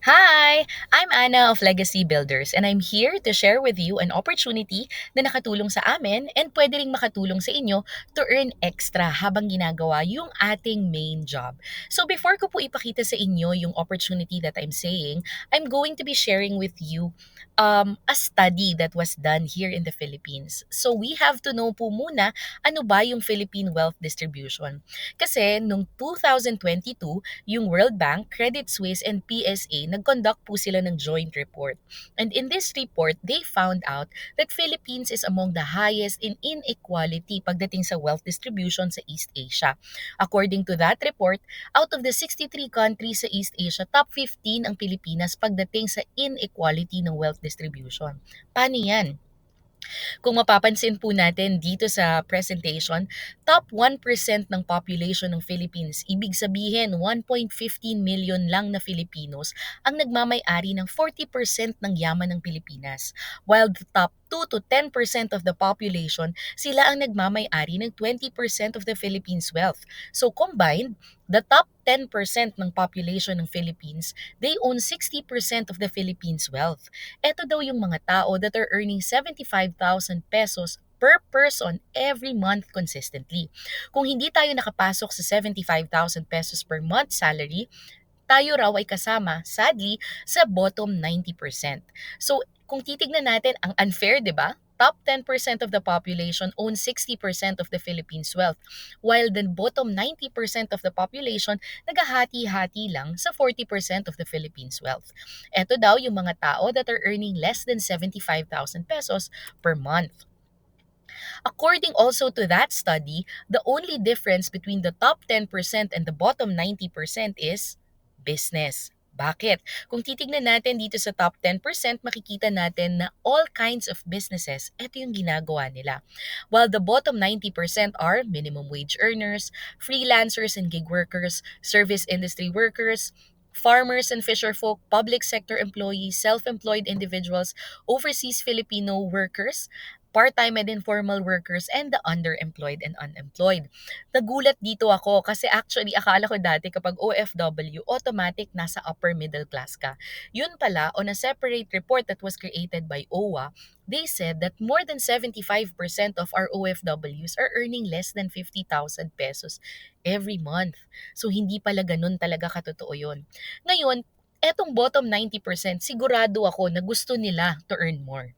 Hi! I'm Anna of Legacy Builders and I'm here to share with you an opportunity na nakatulong sa amin and pwede ring makatulong sa inyo to earn extra habang ginagawa yung ating main job. So before ko po ipakita sa inyo yung opportunity that I'm saying, I'm going to be sharing with you a study that was done here in the Philippines. So we have to know po muna ano ba yung Philippine Wealth Distribution. Kasi nung 2022, yung World Bank, Credit Suisse, and PSA, nag-conduct po sila ng joint report. And in this report, they found out that Philippines is among the highest in inequality pagdating sa wealth distribution sa East Asia. According to that report, out of the 63 countries sa East Asia, top 15 ang Pilipinas pagdating sa inequality ng wealth distribution. Paano yan? Kung mapapansin po natin dito sa presentation, top 1% ng population ng Philippines, ibig sabihin 1.15 million lang na Filipinos ang nagmamay-ari ng 40% ng yaman ng Pilipinas. While the top 2 to 10% of the population, sila ang nagmamay-ari ng 20% of the Philippines' wealth. So combined, the top 10% ng population ng Philippines, they own 60% of the Philippines' wealth. Ito daw yung mga tao that are earning 75,000 pesos per person every month consistently. Kung hindi tayo nakapasok sa 75,000 pesos per month salary, tayo raw ay kasama, sadly, sa bottom 90%. So, kung titignan natin, ang unfair, di ba? Top 10% of the population owns 60% of the Philippines' wealth, while the bottom 90% of the population naghahati-hati lang sa 40% of the Philippines' wealth. Ito daw yung mga tao that are earning less than 75,000 pesos per month. According also to that study, the only difference between the top 10% and the bottom 90% is business. Bakit? Kung titignan natin dito sa top 10%, makikita natin na all kinds of businesses, ito yung ginagawa nila. While the bottom 90% are minimum wage earners, freelancers and gig workers, service industry workers, farmers and fisherfolk, public sector employees, self-employed individuals, overseas Filipino workers, part-time and informal workers, and the underemployed and unemployed. Nagulat dito ako kasi actually akala ko dati kapag OFW, automatic nasa upper middle class ka. Yun pala, on a separate report that was created by OWA, they said that more than 75% of our OFWs are earning less than 50,000 pesos every month. So hindi pala ganun talaga katotoo yun. Ngayon, etong bottom 90%, sigurado ako na gusto nila to earn more.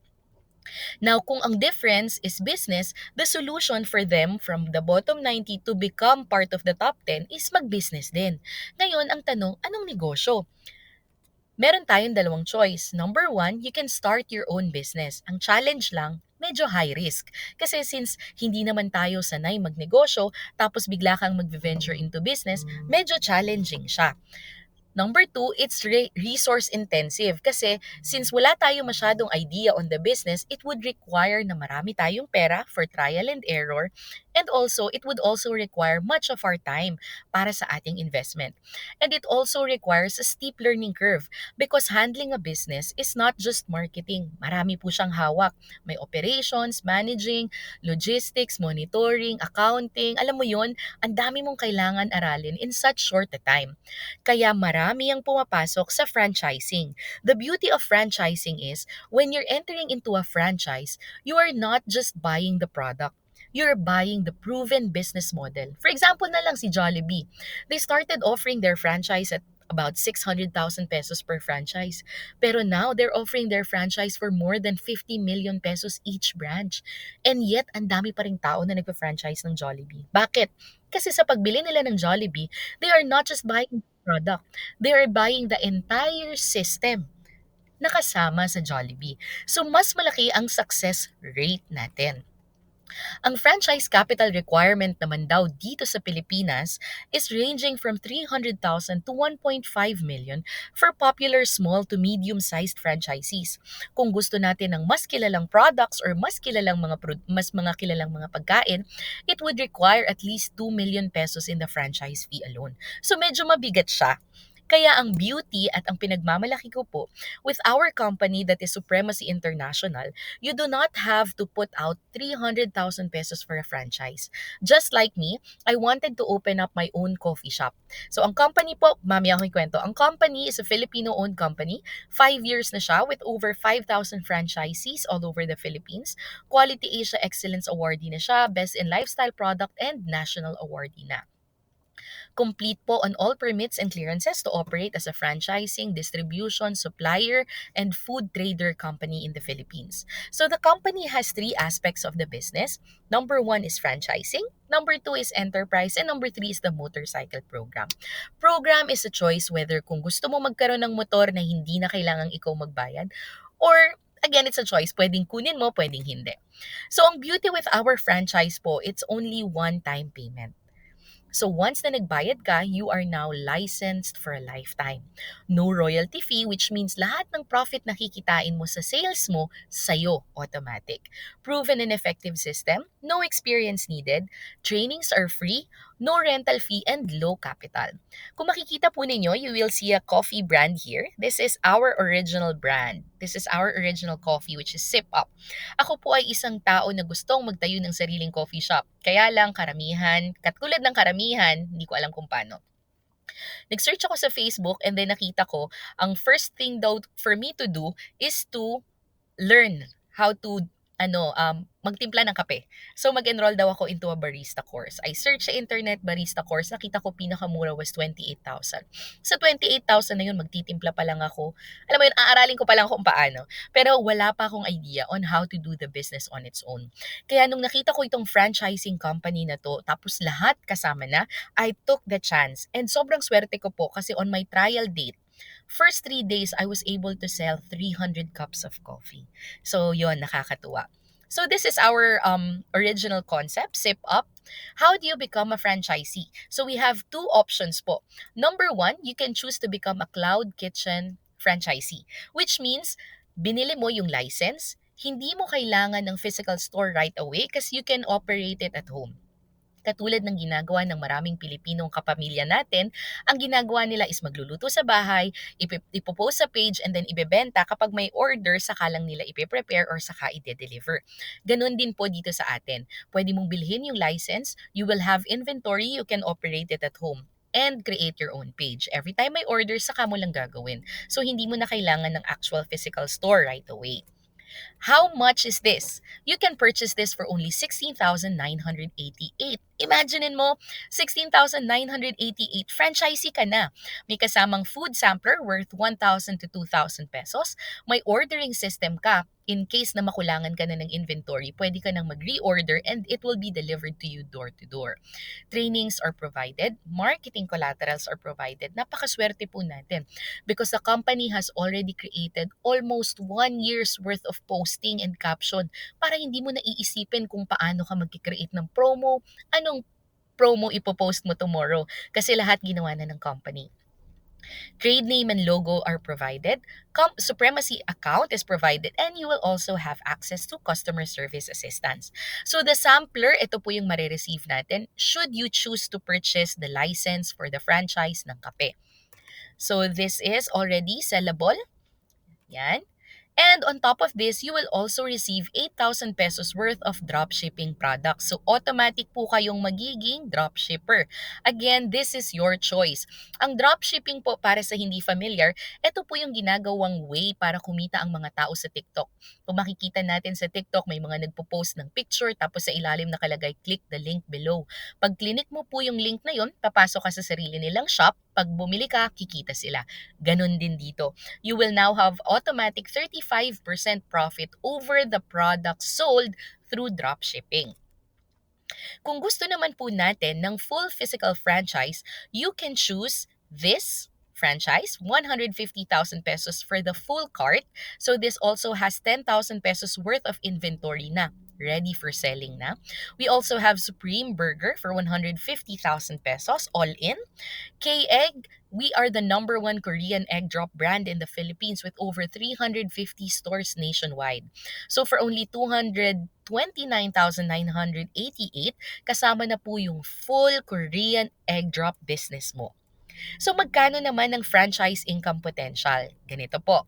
Now, kung ang difference is business, the solution for them from the bottom 90 to become part of the top 10 is mag-business din. Ngayon, ang tanong, anong negosyo? Meron tayong dalawang choice. Number one, you can start your own business. Ang challenge lang, medyo high risk. Kasi since hindi naman tayo sanay magnegosyo, tapos bigla kang mag-venture into business, medyo challenging siya. Number two, it's resource intensive kasi since wala tayong masyadong idea on the business, it would require na marami tayong pera for trial and error, and also it would also require much of our time para sa ating investment. And it also requires a steep learning curve because handling a business is not just marketing. Marami po siyang hawak. May operations, managing, logistics, monitoring, accounting. Alam mo yon, ang dami mong kailangan aralin in such short a time. Kaya marami ang pumapasok sa franchising. The beauty of franchising is when you're entering into a franchise, you are not just buying the product. You're buying the proven business model. For example na lang si Jollibee. They started offering their franchise at about 600,000 pesos per franchise. Pero now, they're offering their franchise for more than 50 million pesos each branch. And yet, ang dami pa ring tao na nagpa-franchise ng Jollibee. Bakit? Kasi sa pagbili nila ng Jollibee, they are not just buying the product. They are buying the entire system na kasama sa Jollibee. So, mas malaki ang success rate natin. Ang franchise capital requirement naman daw dito sa Pilipinas is ranging from 300,000 to 1.5 million for popular small to medium-sized franchisees. Kung gusto natin ng mas kilalang products or mas mga kilalang mga pagkain, it would require at least 2 million pesos in the franchise fee alone. So medyo mabigat siya. Kaya ang beauty at ang pinagmamalaki ko po with our company that is Supremacy International, you do not have to put out 300,000 pesos for a franchise. Just like me, I wanted to open up my own coffee shop. So ang company po, mamaya ako ikwento, ang company is a Filipino-owned company. 5 years na siya with over 5,000 franchisees all over the Philippines. Quality Asia Excellence Awardee na siya, Best in Lifestyle Product, and National Awardee na. Complete po on all permits and clearances to operate as a franchising, distribution, supplier, and food trader company in the Philippines. So the company has three aspects of the business. Number one is franchising, number two is enterprise, and number three is the motorcycle program. Program is a choice whether kung gusto mo magkaroon ng motor na hindi na kailangang ikaw magbayad, or again, it's a choice. Pwedeng kunin mo, pwedeng hindi. So ang beauty with our franchise po, it's only one-time payment. So once na nagbayad ka, you are now licensed for a lifetime. No royalty fee, which means lahat ng profit na kikitain mo sa sales mo, sa'yo automatic. Proven and effective system, no experience needed, trainings are free, no rental fee, and low capital. Kung makikita po ninyo, you will see a coffee brand here. This is our original brand. This is our original coffee, which is Sip Up. Ako po ay isang tao na gustong magtayo ng sariling coffee shop. Kaya lang katulad ng karamihan, hindi ko alam kung paano. Nag-search ako sa Facebook and then nakita ko, ang first thing daw for me to do is to learn how to magtimpla ng kape. So mag-enroll daw ako into a barista course. I searched sa internet barista course, nakita ko pinakamura was 28,000. Sa 28,000 na yun, magtitimpla pa lang ako. Alam mo yun, aaralin ko pa lang kung paano. Pero wala pa akong idea on how to do the business on its own. Kaya nung nakita ko itong franchising company na to, tapos lahat kasama na, I took the chance. And sobrang swerte ko po kasi on my trial date, first 3 days, I was able to sell 300 cups of coffee. So, yon nakakatuwa. So, this is our original concept, Sip Up. How do you become a franchisee? So, we have two options po. Number one, you can choose to become a cloud kitchen franchisee, which means binili mo yung license, hindi mo kailangan ng physical store right away kasi you can operate it at home. Katulad ng ginagawa ng maraming Pilipinong kapamilya natin, ang ginagawa nila is magluluto sa bahay, ipopost sa page, and then ibebenta kapag may order, saka lang nila ipe-prepare or saka ide-deliver. Ganun din po dito sa atin. Pwede mong bilhin yung license, you will have inventory, you can operate it at home and create your own page. Every time may order, saka mo lang gagawin. So, hindi mo na kailangan ng actual physical store right away. How much is this? You can purchase this for only 16,988. Imagine mo, 16,988, franchisee ka na. May kasamang food sampler worth 1,000 to 2,000 pesos. May ordering system ka. In case na makulangan ka na ng inventory, pwede ka nang mag-reorder and it will be delivered to you door to door. Trainings are provided, marketing collaterals are provided. Napakaswerte po natin because the company has already created almost 1 year's worth of posting and caption para hindi mo naiisipin kung paano ka mag-create ng promo, anong promo ipopost mo tomorrow kasi lahat ginawa na ng company. Trade name and logo are provided, supremacy account is provided, and you will also have access to customer service assistance. So the sampler, ito po yung marireceive natin should you choose to purchase the license for the franchise ng kape. So this is already sellable. Yan. And on top of this, you will also receive 8,000 pesos worth of dropshipping products. So automatic po kayong magiging dropshipper. Again, this is your choice. Ang dropshipping po, para sa hindi familiar, ito po yung ginagawang way para kumita ang mga tao sa TikTok. Kung makikita natin sa TikTok, may mga nagpo-post ng picture tapos sa ilalim nakalagay, click the link below. Pag click mo po yung link na yun, papasok ka sa sarili nilang shop. Pag bumili ka, kikita sila. Ganon din dito. You will now have automatic 35% profit over the product sold through dropshipping. Kung gusto naman po natin ng full physical franchise, you can choose this franchise, 150,000 pesos for the full cart. So this also has 10,000 pesos worth of inventory na, ready for selling na. We also have Supreme Burger for 150,000 pesos all in. K-Egg, we are the number one Korean egg drop brand in the Philippines with over 350 stores nationwide. So for only 229,988, kasama na po yung full Korean egg drop business mo. So magkano naman ang franchise income potential? Ganito po.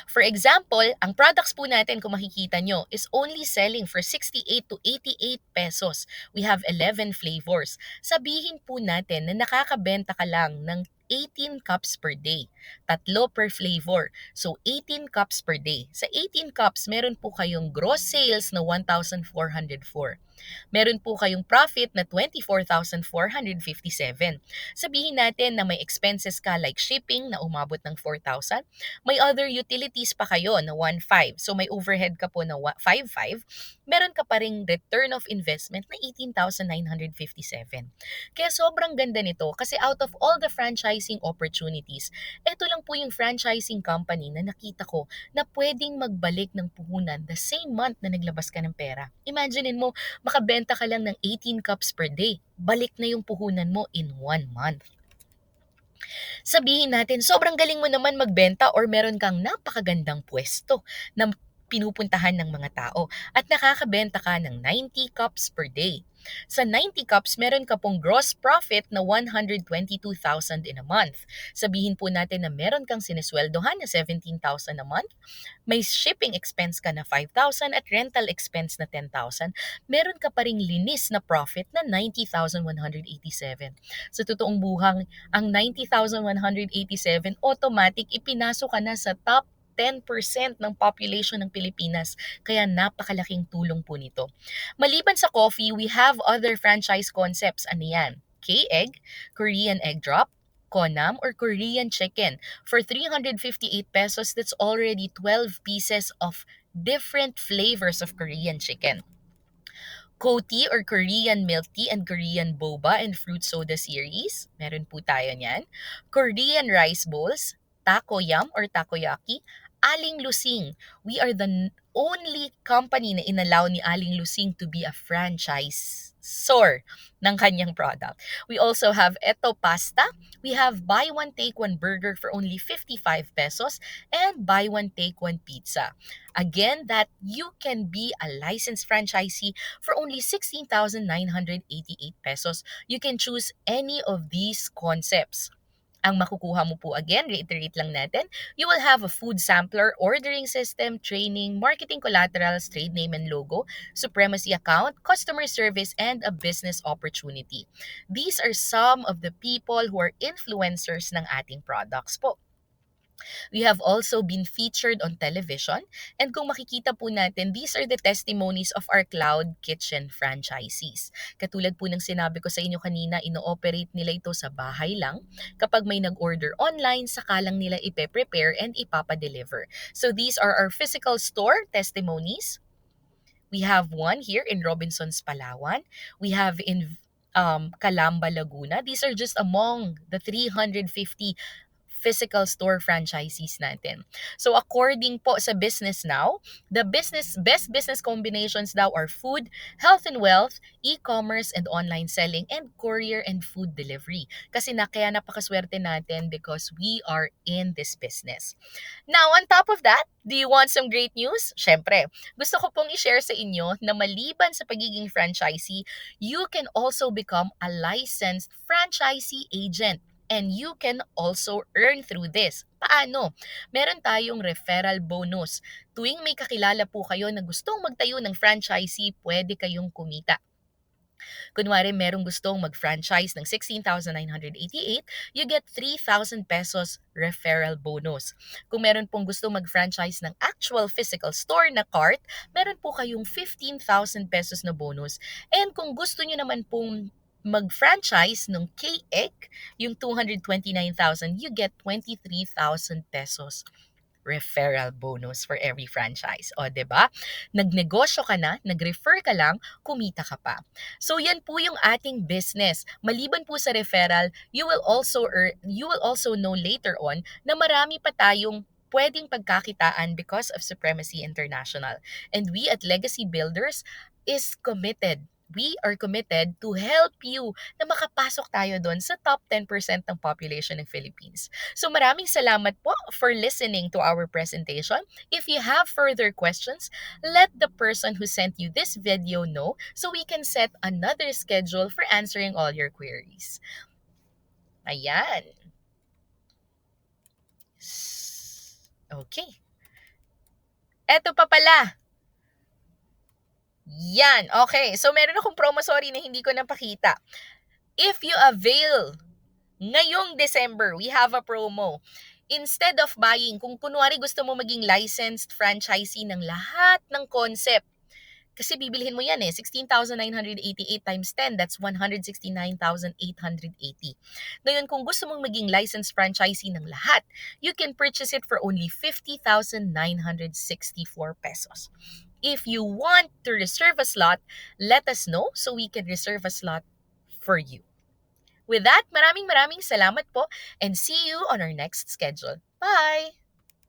For example, ang products po natin kung makikita nyo is only selling for 68 to 88 pesos. We have 11 flavors. Sabihin po natin na nakakabenta ka lang ng 18 cups per day. Tatlo per flavor. So, 18 cups per day. Sa 18 cups, meron po kayong gross sales na 1,404. Meron po kayong profit na 24,457. Sabihin natin na may expenses ka like shipping na umabot ng 4,000. May other utilities pa kayo na 1,500. So may overhead ka po na 5,500. Meron ka pa ring return of investment na 18,957. Kaya sobrang ganda nito kasi out of all the franchising opportunities, ito lang po yung franchising company na nakita ko na pwedeng magbalik ng puhunan the same month na naglabas ka ng pera. Imaginein mo, makabenta ka lang ng 18 cups per day. Balik na yung puhunan mo in 1 month. Sabihin natin, sobrang galing mo naman magbenta or meron kang napakagandang pwesto na pinupuntahan ng mga tao at nakakabenta ka ng 90 cups per day. Sa 90 cups, meron ka pong gross profit na 122,000 in a month. Sabihin po natin na meron kang sinesweldohan na 17,000 a month, may shipping expense ka na 5,000 at rental expense na 10,000, meron ka pa ring linis na profit na 90,187. Sa totoong buhang, ang 90,187 automatic ipinasok ka na sa top 10% ng population ng Pilipinas. Kaya napakalaking tulong po nito. Maliban sa coffee, we have other franchise concepts. Ano yan? K-Egg, Korean Egg Drop, Konam, or Korean Chicken. For 358 pesos, that's already 12 pieces of different flavors of Korean chicken. Coty or Korean milk tea and Korean boba and fruit soda series. Meron po tayo niyan. Korean rice bowls, taco yum or takoyaki, Aling Lusing. We are the only company na inallow ni Aling Lusing to be a franchisor ng kanyang product. We also have Eto Pasta. We have buy one take one burger for only 55 pesos and buy one take one pizza. Again, that you can be a licensed franchisee for only 16,988 pesos. You can choose any of these concepts. Ang makukuha mo po, again, reiterate lang natin, you will have a food sampler, ordering system, training, marketing collaterals, trade name and logo, supremacy account, customer service, and a business opportunity. These are some of the people who are influencers ng ating products po. We have also been featured on television, and kung makikita po natin, these are the testimonies of our cloud kitchen franchisees. Katulad po ng sinabi ko sa inyo kanina, ino-operate nila ito sa bahay lang. Kapag may nag-order online, saka lang nila ipe-prepare and ipapa-deliver. So these are our physical store testimonies. We have one here in Robinsons, Palawan. We have in Calamba, Laguna. These are just among the 350 physical store franchisees natin. So according po sa Business Now, the best business combinations daw are food, health and wealth, e-commerce and online selling, and courier and food delivery. Kasi kaya napakaswerte natin because we are in this business. Now, on top of that, do you want some great news? Syempre, gusto ko pong i-share sa inyo na maliban sa pagiging franchisee, you can also become a licensed franchisee agent. And you can also earn through this. Paano? Meron tayong referral bonus. Tuwing may kakilala po kayo na gustong magtayo ng franchisee, pwede kayong kumita. Kunwari, merong gustong mag-franchise ng 16,988, you get 3,000 pesos referral bonus. Kung meron pong gustong mag-franchise ng actual physical store na cart, meron po kayong 15,000 pesos na bonus. And kung gusto nyo naman pong mag-franchise ng K-Egg, yung 229,000, you get 23,000 pesos referral bonus for every franchise. O, 'di ba? Nagnegosyo ka na, nag-refer ka lang, kumita ka pa. So, yan po yung ating business. Maliban po sa referral, you will also know later on na marami pa tayong pwedeng pagkakitaan because of Supremacy International. And we at Legacy Builders is committed. We are committed to help you na makapasok tayo doon sa top 10% ng population ng Philippines. So maraming salamat po for listening to our presentation. If you have further questions, let the person who sent you this video know so we can set another schedule for answering all your queries. Ayan. Okay. Eto pa pala. Yan. Okay. So, meron akong promo, sorry na hindi ko napakita. If you avail ngayong December, we have a promo. Instead of buying, kung kunwari gusto mo maging licensed franchisee ng lahat ng concept, kasi bibilhin mo yan 16,988 times 10, that's 169,880. Ngayon, kung gusto mong maging licensed franchisee ng lahat, you can purchase it for only 50,964 pesos. If you want to reserve a slot, let us know so we can reserve a slot for you. With that, maraming salamat po and see you on our next schedule. Bye!